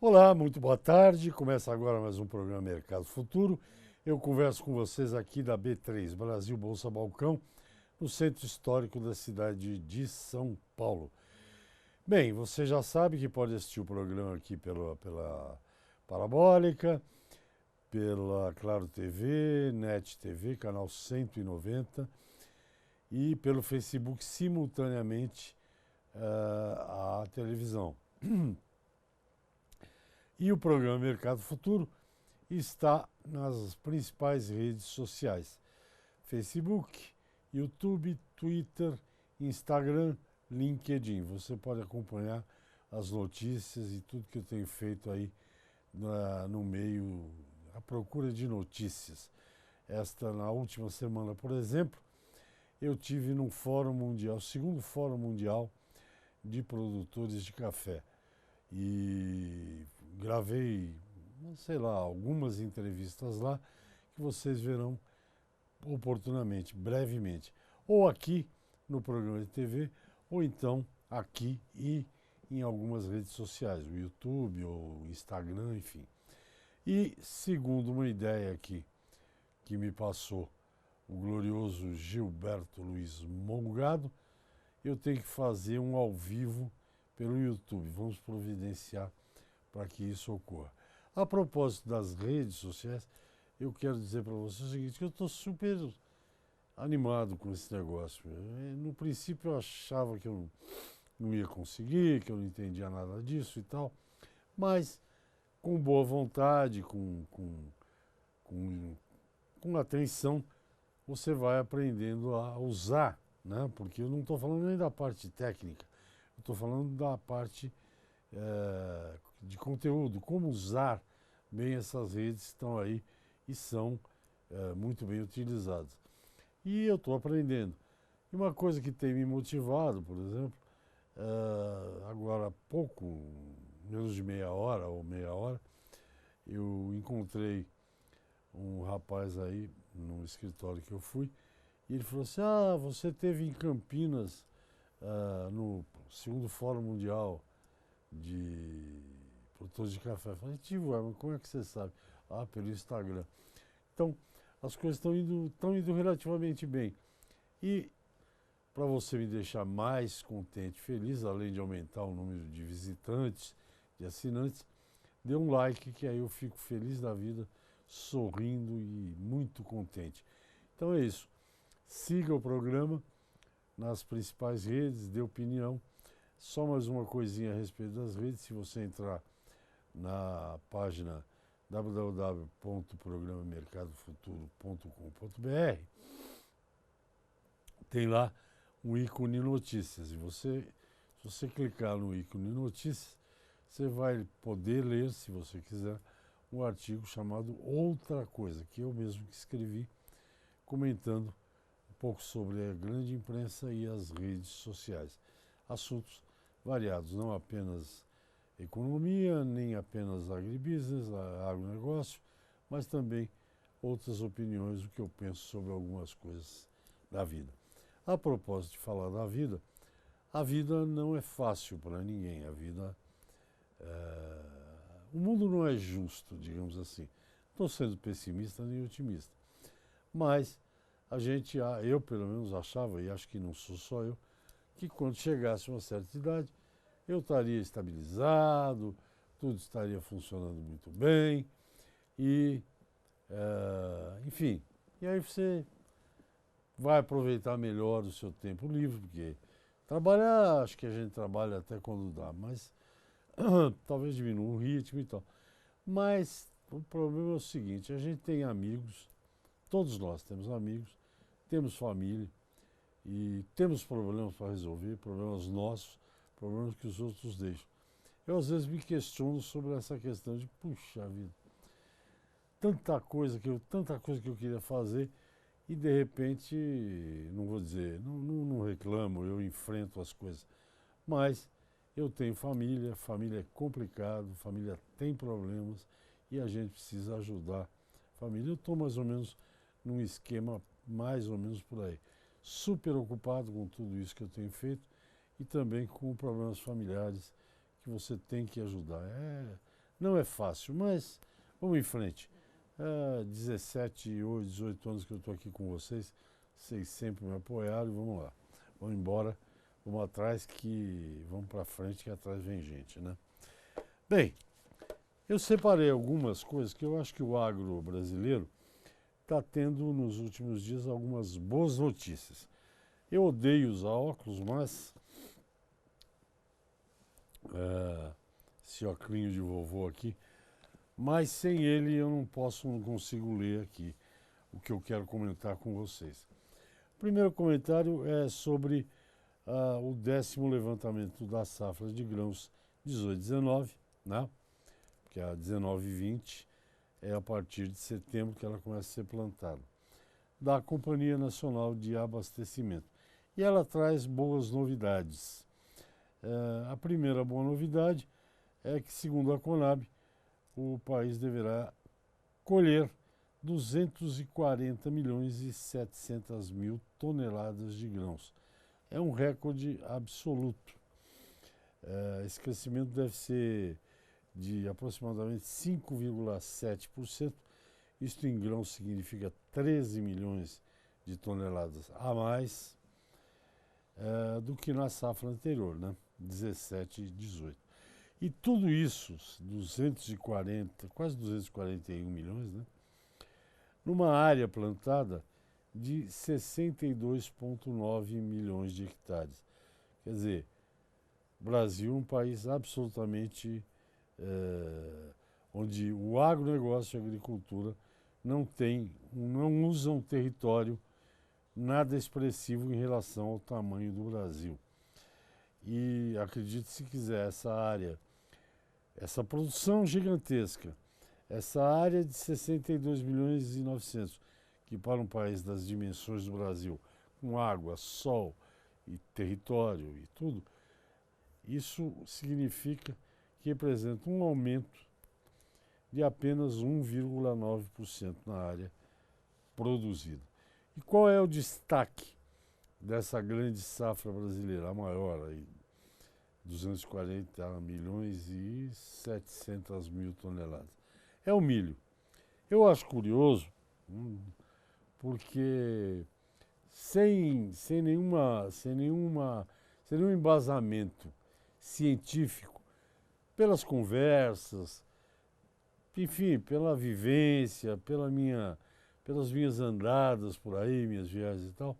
Olá, muito boa tarde. Começa agora mais um programa Mercado Futuro. Eu converso com vocês aqui da B3, Brasil Bolsa Balcão, no centro histórico da cidade de São Paulo. Bem, você já sabe que pode assistir o programa aqui pela Parabólica, pela Claro TV, NET TV, canal 190 e pelo Facebook simultaneamente à televisão. E o programa Mercado Futuro está nas principais redes sociais: Facebook, YouTube, Twitter, Instagram, LinkedIn. Você pode acompanhar as notícias e tudo que eu tenho feito aí no meio, à procura de notícias. Na última semana, por exemplo, eu tive num fórum mundial, segundo fórum mundial de produtores de café. E gravei, sei lá, algumas entrevistas lá que vocês verão oportunamente, brevemente, ou aqui no programa de TV, ou então aqui e em algumas redes sociais, o YouTube ou Instagram, enfim. E segundo uma ideia aqui que me passou o glorioso Gilberto Luiz Mongado, eu tenho que fazer um ao vivo pelo YouTube. Vamos providenciar para que isso ocorra. A propósito das redes sociais, eu quero dizer para você o seguinte, que eu estou super animado com esse negócio. No princípio eu achava que eu não ia conseguir, que eu não entendia nada disso e tal, mas com boa vontade, com, com atenção, você vai aprendendo a usar, né? Porque eu não estou falando nem da parte técnica, eu estou falando da parte de conteúdo, como usar bem essas redes que estão aí e são muito bem utilizadas. E eu estou aprendendo. E uma coisa que tem me motivado, por exemplo, agora há pouco, menos de meia hora ou meia hora, eu encontrei um rapaz aí no escritório que eu fui, e ele falou assim, você esteve em Campinas no segundo Fórum Mundial de produtores de café. Eu falei, mas como é que você sabe? Pelo Instagram. Então, as coisas estão indo relativamente bem. E para você me deixar mais contente, feliz, além de aumentar o número de visitantes, de assinantes, dê um like que aí eu fico feliz da vida, sorrindo e muito contente. Então é isso. Siga o programa nas principais redes, dê opinião. Só mais uma coisinha a respeito das redes, se você entrar na página www.programamercadofuturo.com.br, tem lá um ícone notícias. Se você clicar no ícone notícias, você vai poder ler, se você quiser, um artigo chamado Outra Coisa, que eu mesmo que escrevi, comentando um pouco sobre a grande imprensa e as redes sociais. Assuntos variados, não apenas economia, nem apenas agribusiness, agronegócio, mas também outras opiniões, o que eu penso sobre algumas coisas da vida. A propósito de falar da vida, a vida não é fácil para ninguém. O mundo não é justo, digamos assim. Não estou sendo pessimista nem otimista, mas eu pelo menos achava, e acho que não sou só eu, que quando chegasse uma certa idade, eu estaria estabilizado, tudo estaria funcionando muito bem e, enfim, e aí você vai aproveitar melhor o seu tempo livre, porque trabalhar, acho que a gente trabalha até quando dá, mas talvez diminua o ritmo e tal. Mas o problema é o seguinte, a gente tem amigos, todos nós temos amigos, temos família e temos problemas para resolver, problemas nossos, problemas que os outros deixam. Eu às vezes me questiono sobre essa questão de, puxa vida, tanta coisa que eu queria fazer e de repente, não vou dizer, não reclamo, eu enfrento as coisas, mas eu tenho família, família é complicado, família tem problemas e a gente precisa ajudar a família. Eu estou mais ou menos num esquema mais ou menos por aí. Super ocupado com tudo isso que eu tenho feito e também com problemas familiares que você tem que ajudar. Não é fácil, mas vamos em frente. 17 ou 18 anos que eu estou aqui com vocês, vocês sempre me apoiaram e vamos lá. Vamos embora, vamos atrás que vamos para frente que atrás vem gente, né? Bem, eu separei algumas coisas que eu acho que o agro brasileiro está tendo nos últimos dias algumas boas notícias. Eu odeio usar óculos, mas esse óculos de vovô aqui, mas sem ele eu não consigo ler aqui o que eu quero comentar com vocês. O primeiro comentário é sobre o 10º levantamento da safra de grãos 18-19, né? Que é a 19-20 é a partir de setembro que ela começa a ser plantada, da Companhia Nacional de Abastecimento. E ela traz boas novidades. A primeira boa novidade é que, segundo a Conab, o país deverá colher 240 milhões e 700 mil toneladas de grãos. É um recorde absoluto. Esse crescimento deve ser de aproximadamente 5,7%. Isto em grãos significa 13 milhões de toneladas a mais do que na safra anterior, né? 17 e 18. E tudo isso, 240, quase 241 milhões, né? Numa área plantada de 62,9 milhões de hectares. Quer dizer, o Brasil é um país absolutamente onde o agronegócio e a agricultura não usa um território nada expressivo em relação ao tamanho do Brasil. E acredite se quiser, essa área, essa produção gigantesca, essa área de 62 milhões e 900, que para um país das dimensões do Brasil, com água, sol e território e tudo, isso significa que representa um aumento de apenas 1,9% na área produzida. E qual é o destaque dessa grande safra brasileira, a maior, aí, 240 milhões e 700 mil toneladas? É o milho. Eu acho curioso, porque sem nenhum embasamento científico, pelas conversas, enfim, pela vivência, pelas minhas andadas por aí, minhas viagens e tal,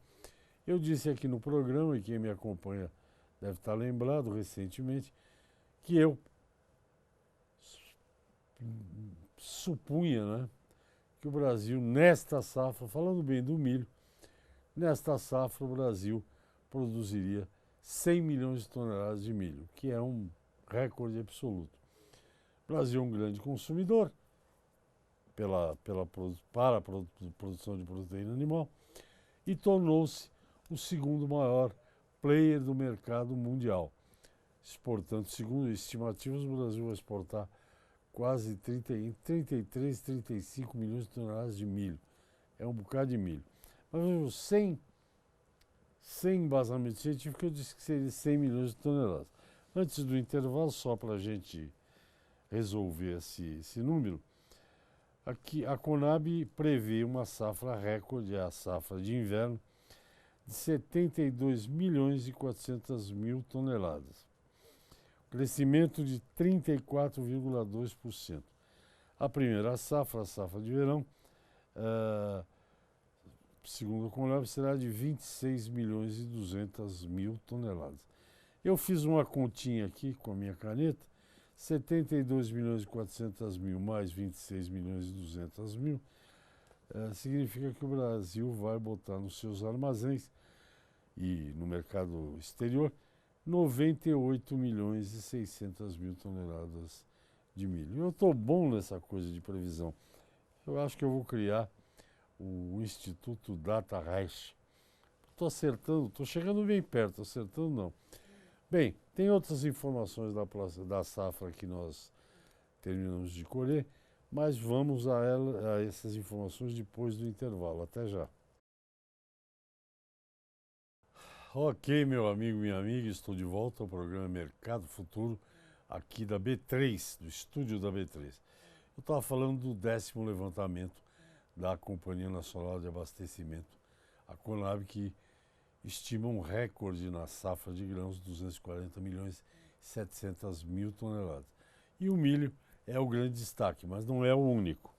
eu disse aqui no programa, e quem me acompanha deve estar lembrado recentemente, que eu supunha, né, que o Brasil, nesta safra, falando bem do milho, nesta safra o Brasil produziria 100 milhões de toneladas de milho, que é um recorde absoluto. O Brasil é um grande consumidor para a produção de proteína animal e tornou-se o segundo maior player do mercado mundial. Exportando, segundo estimativas, o Brasil vai exportar quase 33, 35 milhões de toneladas de milho. É um bocado de milho. Mas sem embasamento científico, eu disse que seria 100 milhões de toneladas. Antes do intervalo, só para a gente resolver esse número, aqui a Conab prevê uma safra recorde, a safra de inverno, de 72 milhões e 400 mil toneladas. Crescimento de 34,2%. A primeira safra, a safra de verão, segundo a Conab, será de 26 milhões e 200 mil toneladas. Eu fiz uma continha aqui com a minha caneta, 72 milhões e 400 mil mais 26 milhões e 200 mil, significa que o Brasil vai botar nos seus armazéns e no mercado exterior 98 milhões e 600 mil toneladas de milho. Eu estou bom nessa coisa de previsão. Eu acho que eu vou criar o Instituto Data Reich. Estou acertando, estou chegando bem perto, acertando não. Bem, tem outras informações da safra que nós terminamos de colher, mas vamos a essas informações depois do intervalo. Até já. Ok, meu amigo, minha amiga, estou de volta ao programa Mercado Futuro, aqui da B3, do estúdio da B3. Eu estava falando do 10º levantamento da Companhia Nacional de Abastecimento, a Conab, que estima um recorde na safra de grãos, 240 milhões e 700 mil toneladas. E o milho é o grande destaque, mas não é o único.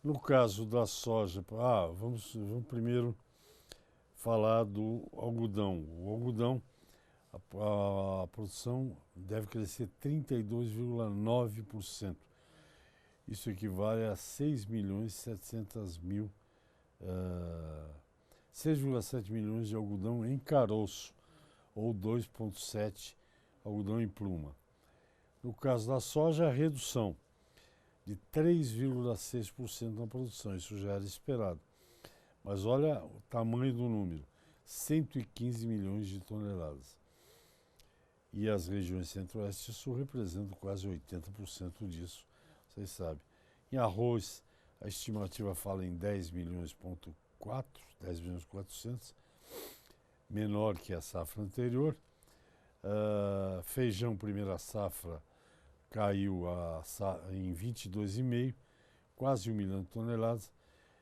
No caso da soja, vamos primeiro falar do algodão. O algodão, a produção deve crescer 32,9%. Isso equivale a 6 milhões e 700 mil, 6,7 milhões de algodão em caroço, ou 2,7 algodão em pluma. No caso da soja, a redução de 3,6% na produção, isso já era esperado. Mas olha o tamanho do número, 115 milhões de toneladas. E as regiões centro-oeste e sul representam quase 80% disso, vocês sabem. Em arroz, a estimativa fala em 10 milhões e 400, menor que a safra anterior. Feijão, primeira safra, caiu em 22,5, quase 1 milhão de toneladas.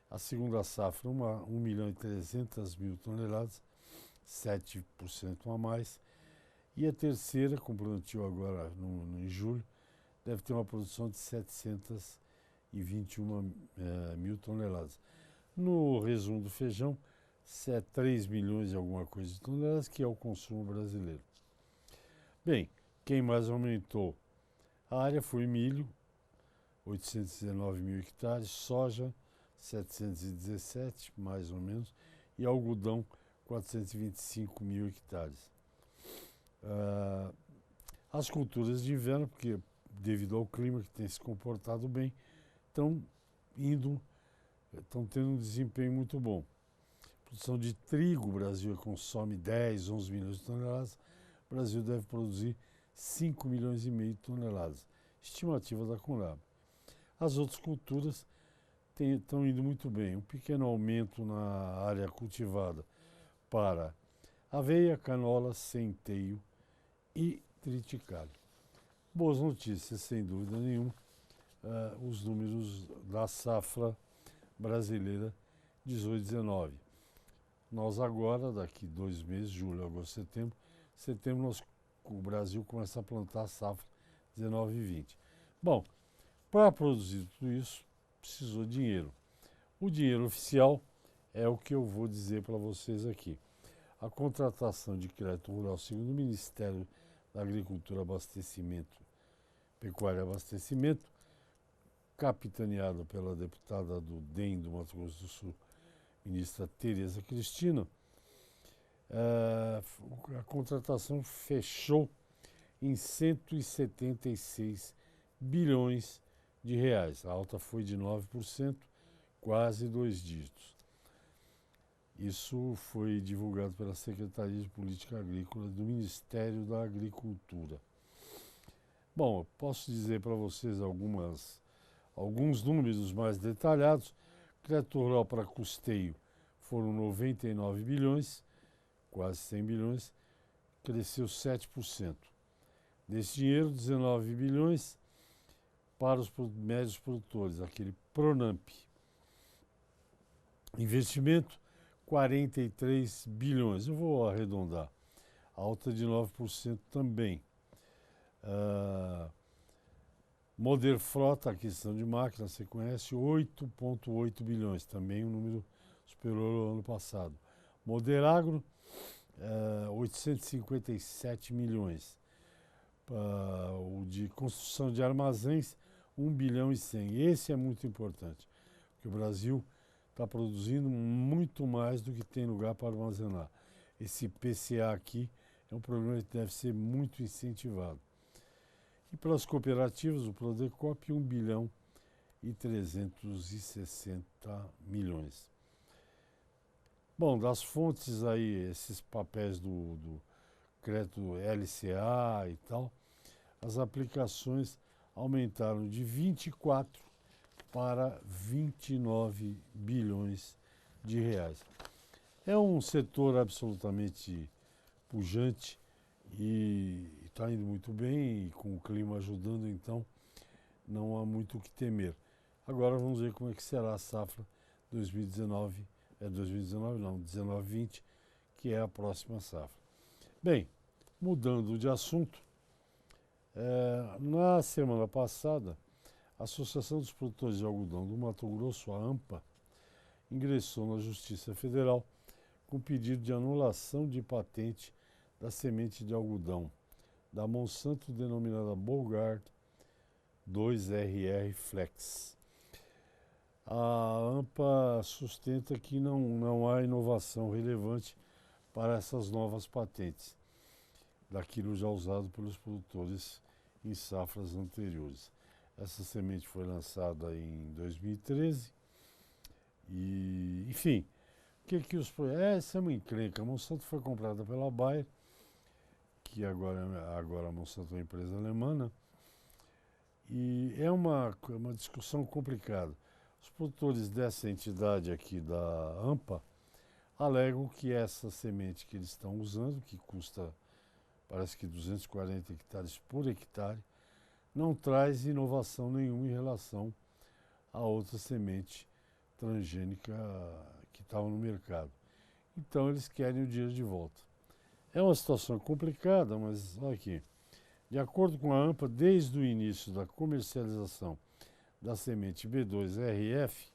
A segunda safra, 1 milhão e 300 mil toneladas, 7% a mais. E a terceira, com plantio agora em julho, deve ter uma produção de 721 mil toneladas. No resumo do feijão, 3 milhões e alguma coisa de toneladas, que é o consumo brasileiro. Bem, quem mais aumentou a área foi milho, 819 mil hectares, soja, 717, mais ou menos, e algodão, 425 mil hectares. As culturas de inverno, porque devido ao clima que tem se comportado bem, estão tendo um desempenho muito bom. Produção de trigo, o Brasil consome 10, 11 milhões de toneladas, o Brasil deve produzir 5 milhões e meio de toneladas, estimativa da Conab. As outras culturas estão indo muito bem, um pequeno aumento na área cultivada para aveia, canola, centeio e triticale. Boas notícias, sem dúvida nenhuma, os números da safra brasileira 18-19. Nós agora, daqui 2 meses, julho, agosto, setembro o Brasil começa a plantar a safra 19 e 20. Bom, para produzir tudo isso, precisou de dinheiro. O dinheiro oficial é o que eu vou dizer para vocês aqui. A contratação de crédito rural, segundo o Ministério da Agricultura, Pecuária e Abastecimento, capitaneado pela deputada do DEM do Mato Grosso do Sul, ministra Tereza Cristina, a contratação fechou em 176 bilhões de reais. A alta foi de 9%, quase 2 dígitos. Isso foi divulgado pela Secretaria de Política Agrícola do Ministério da Agricultura. Bom, eu posso dizer para vocês alguns números mais detalhados. Crédito rural para custeio foram 99 bilhões, quase 100 bilhões, cresceu 7%. Desse dinheiro, 19 bilhões para os médios produtores, aquele Pronamp. Investimento, 43 bilhões. Eu vou arredondar. Alta de 9% também. Moderfrota, aquisição de máquinas, você conhece, 8,8 bilhões. Também um número superior ao ano passado. Moderagro, 857 milhões. O de construção de armazéns, 1 bilhão e 100. Esse é muito importante, porque o Brasil está produzindo muito mais do que tem lugar para armazenar. Esse PCA aqui é um programa que deve ser muito incentivado. E para as cooperativas, o Prodecop, 1 bilhão e 360 milhões. Bom, das fontes aí, esses papéis do crédito LCA e tal, as aplicações aumentaram de 24 para 29 bilhões de reais. É um setor absolutamente pujante e está indo muito bem, e com o clima ajudando, então não há muito o que temer. Agora vamos ver como é que será a safra 2019, 2019 não, 19-20, que é a próxima safra. Bem, mudando de assunto, na semana passada, a Associação dos Produtores de Algodão do Mato Grosso, a AMPA, ingressou na Justiça Federal com pedido de anulação de patente da semente de algodão da Monsanto denominada Bollgard 2RR Flex. A AMPA sustenta que não há inovação relevante para essas novas patentes, daquilo já usado pelos produtores em safras anteriores. Essa semente foi lançada em 2013 e, enfim, essa é uma encrenca. A Monsanto foi comprada pela Bayer, que agora a Monsanto é uma empresa alemã, né? E é uma discussão complicada. Os produtores dessa entidade aqui da AMPA alegam que essa semente que eles estão usando, que custa parece que 240 hectares por hectare, não traz inovação nenhuma em relação a outra semente transgênica que estava no mercado. Então eles querem o dinheiro de volta. É uma situação complicada, mas olha aqui. De acordo com a AMPA, desde o início da comercialização da semente B2RF,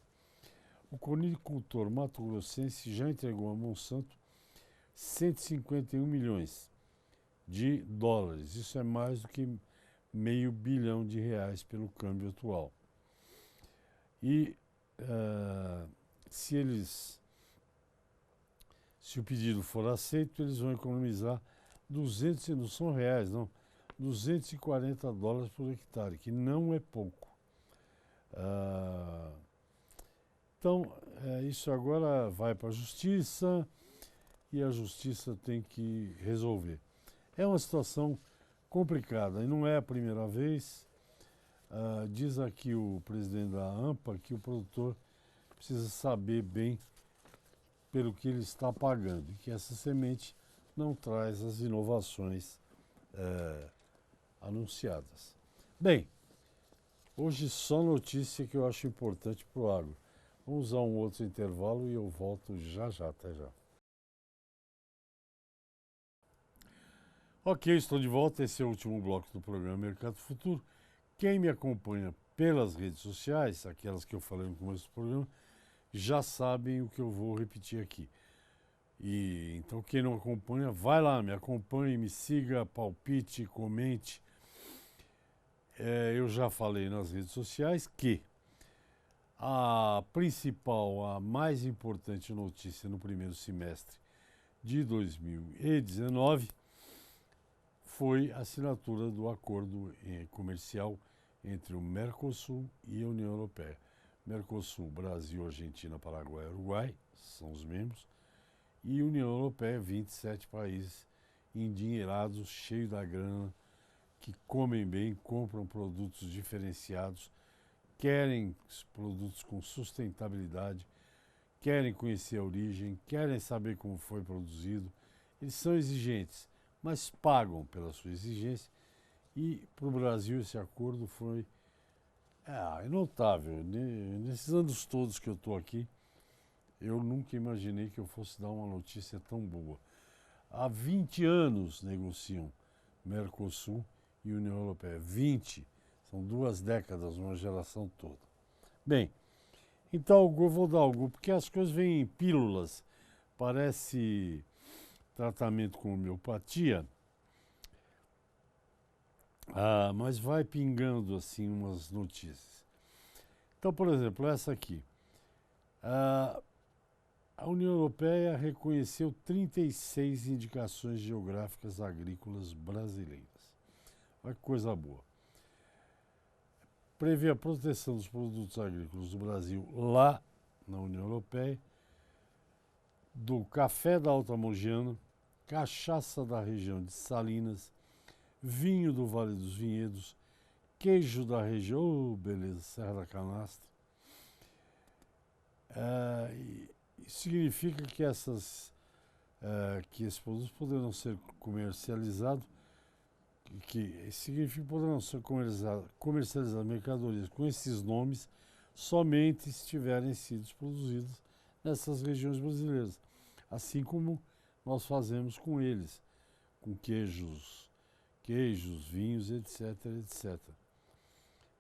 o conicultor mato-grossense já entregou a Monsanto 151 milhões de dólares. Isso é mais do que R$500 bilhão pelo câmbio atual. E se o pedido for aceito, eles vão economizar 200, não são reais, não, $240 por hectare, que não é pouco. Então, isso agora vai para a Justiça e a Justiça tem que resolver. É uma situação complicada e não é a primeira vez. Diz aqui o presidente da AMPA que o produtor precisa saber bem pelo que ele está pagando e que essa semente não traz as inovações anunciadas. Bem, hoje só notícia que eu acho importante para o agro. Vamos usar um outro intervalo e eu volto já, até já. Ok, estou de volta. Esse é o último bloco do programa Mercado Futuro. Quem me acompanha pelas redes sociais, aquelas que eu falei no começo do programa, já sabem o que eu vou repetir aqui. E então quem não acompanha, vai lá, me acompanhe, me siga, palpite, comente. Eu já falei nas redes sociais que a principal, a mais importante notícia no primeiro semestre de 2019 foi a assinatura do acordo comercial entre o Mercosul e a União Europeia. Mercosul, Brasil, Argentina, Paraguai e Uruguai são os membros, e União Europeia, 27 países endinheirados, cheios da grana, que comem bem, compram produtos diferenciados, querem produtos com sustentabilidade, querem conhecer a origem, querem saber como foi produzido. Eles são exigentes, mas pagam pela sua exigência. E para o Brasil esse acordo foi notável. Nesses anos todos que eu estou aqui, eu nunca imaginei que eu fosse dar uma notícia tão boa. Há 20 anos negociam Mercosul e União Europeia. 20, são 2 décadas, uma geração toda. Bem, então eu vou dar algo, porque as coisas vêm em pílulas, parece tratamento com homeopatia, mas vai pingando assim umas notícias. Então, por exemplo, essa aqui. A União Europeia reconheceu 36 indicações geográficas agrícolas brasileiras. Olha que coisa boa. Prevê a proteção dos produtos agrícolas do Brasil lá na União Europeia, do café da Alta Mogiana, cachaça da região de Salinas, vinho do Vale dos Vinhedos, queijo da região, beleza, Serra da Canastra. Significa que essas que esses produtos poderão ser comercializados, que significa que poderão ser comercializadas mercadorias com esses nomes somente se tiverem sido produzidos nessas regiões brasileiras, assim como nós fazemos com eles, com queijos, vinhos, etc, etc.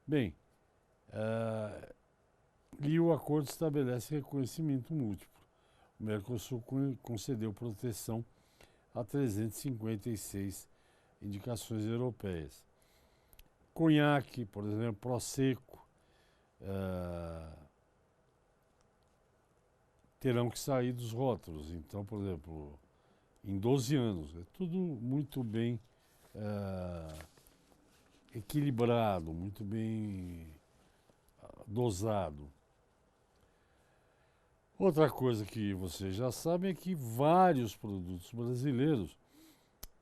Bem, e o acordo estabelece reconhecimento múltiplo. O Mercosul concedeu proteção a 356 indicações europeias. Conhaque, por exemplo, Prosecco, terão que sair dos rótulos. Então, por exemplo, em 12 anos, é tudo muito bem equilibrado, muito bem dosado. Outra coisa que vocês já sabem é que vários produtos brasileiros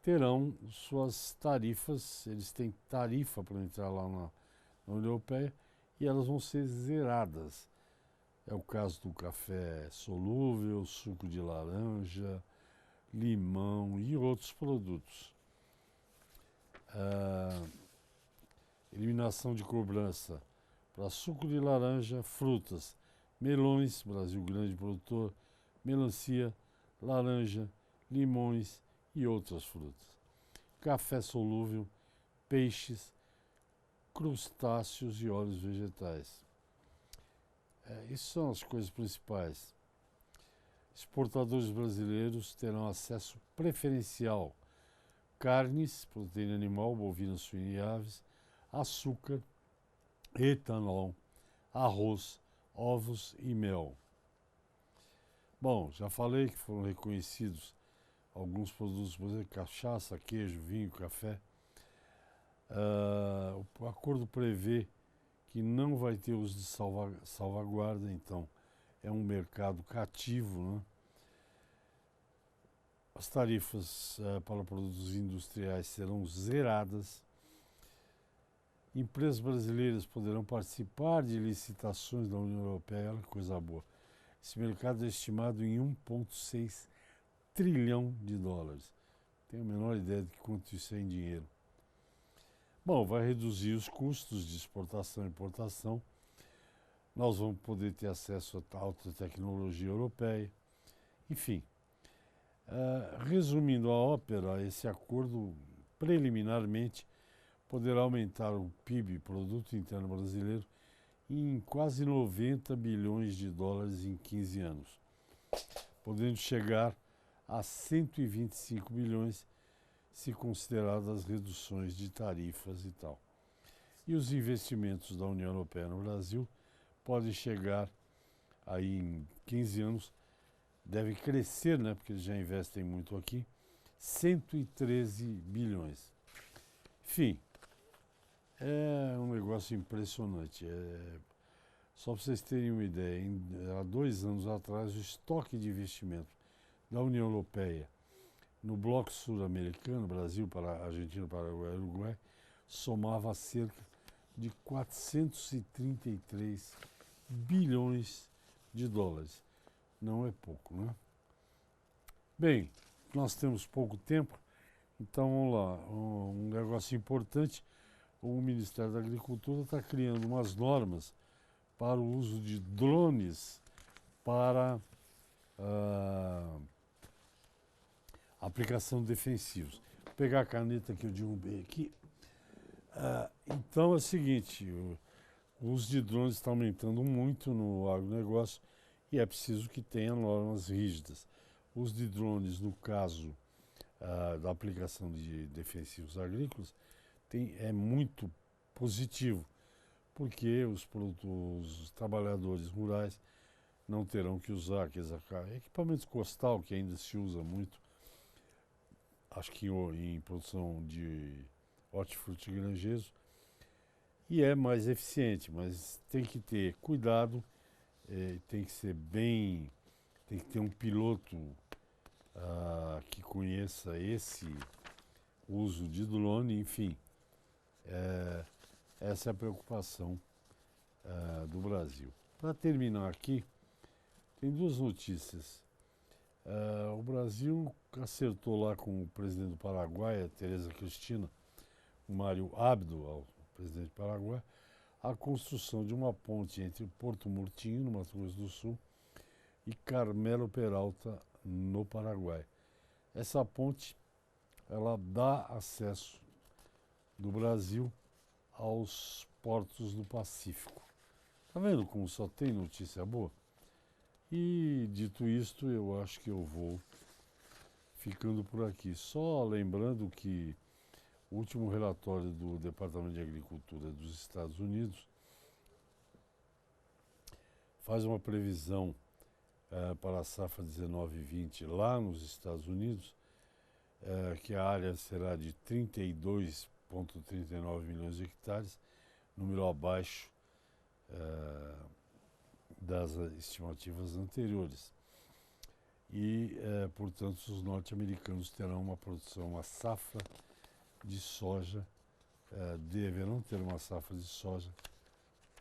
terão suas tarifas, eles têm tarifa para entrar lá na União Europeia e elas vão ser zeradas. É o caso do café solúvel, suco de laranja, limão e outros produtos. Eliminação de cobrança para suco de laranja, frutas, melões, Brasil grande produtor, melancia, laranja, limões e outras frutas. Café solúvel, peixes, crustáceos e óleos vegetais. Isso são as coisas principais. Exportadores brasileiros terão acesso preferencial: carnes, proteína animal, bovina, suína e aves, açúcar, etanol, arroz, ovos e mel. Bom, já falei que foram reconhecidos alguns produtos, por exemplo, cachaça, queijo, vinho, café. O acordo prevê que não vai ter uso de salvaguarda, então é um mercado cativo, né? As tarifas para produtos industriais serão zeradas. Empresas brasileiras poderão participar de licitações da União Europeia, olha que coisa boa. Esse mercado é estimado em 1,6 trilhão de dólares. Tenho a menor ideia de quanto isso é em dinheiro. Bom, vai reduzir os custos de exportação e importação. Nós vamos poder ter acesso a alta tecnologia europeia. Enfim, resumindo a ópera, esse acordo preliminarmente poderá aumentar o PIB, Produto Interno Brasileiro, em quase 90 bilhões de dólares em 15 anos, podendo chegar a 125 bilhões se consideradas as reduções de tarifas e tal. E os investimentos da União Europeia no Brasil podem chegar aí em 15 anos, deve crescer, né, porque eles já investem muito aqui, 113 bilhões. Enfim, é um negócio impressionante. Só para vocês terem uma ideia, há 2 anos atrás, o estoque de investimento da União Europeia no bloco sul-americano, Brasil, Argentina, Paraguai e Uruguai, somava cerca de 433 bilhões de dólares. Não é pouco, né? Bem, nós temos pouco tempo, então vamos lá. Um negócio importante: o Ministério da Agricultura está criando umas normas para o uso de drones para aplicação de defensivos. Vou pegar a caneta que eu derrubei aqui. Então é o seguinte, o uso de drones está aumentando muito no agronegócio e é preciso que tenha normas rígidas. O uso de drones, no caso da aplicação de defensivos agrícolas, é muito positivo, porque os trabalhadores rurais não terão que usar aqueles equipamentos costal, que ainda se usa muito, acho que em produção de hortifruti granjeiros, e é mais eficiente, mas tem que ter cuidado, tem que ter um piloto que conheça esse uso de drone, enfim. Essa é a preocupação do Brasil. Para terminar aqui, tem 2 notícias. O Brasil acertou lá com o presidente do Paraguai, a Tereza Cristina, o Mário Abdo, o presidente do Paraguai, a construção de uma ponte entre Porto Murtinho, no Mato Grosso do Sul, e Carmelo Peralta, no Paraguai. Essa ponte, ela dá acesso do Brasil aos portos do Pacífico. Tá vendo como só tem notícia boa? E dito isto, eu acho que eu vou ficando por aqui. Só lembrando que o último relatório do Departamento de Agricultura dos Estados Unidos faz uma previsão para a safra 19/20 lá nos Estados Unidos, que a área será de 32,39 milhões de hectares, número abaixo das estimativas anteriores. E, portanto, os norte-americanos terão uma produção, uma safra de soja, deverão ter uma safra de soja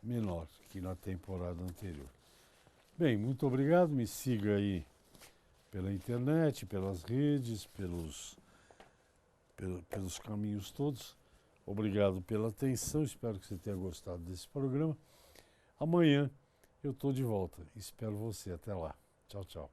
menor que na temporada anterior. Bem, muito obrigado, me siga aí pela internet, pelas redes, pelos caminhos todos. Obrigado pela atenção, espero que você tenha gostado desse programa. Amanhã eu estou de volta, espero você, até lá. Tchau, tchau.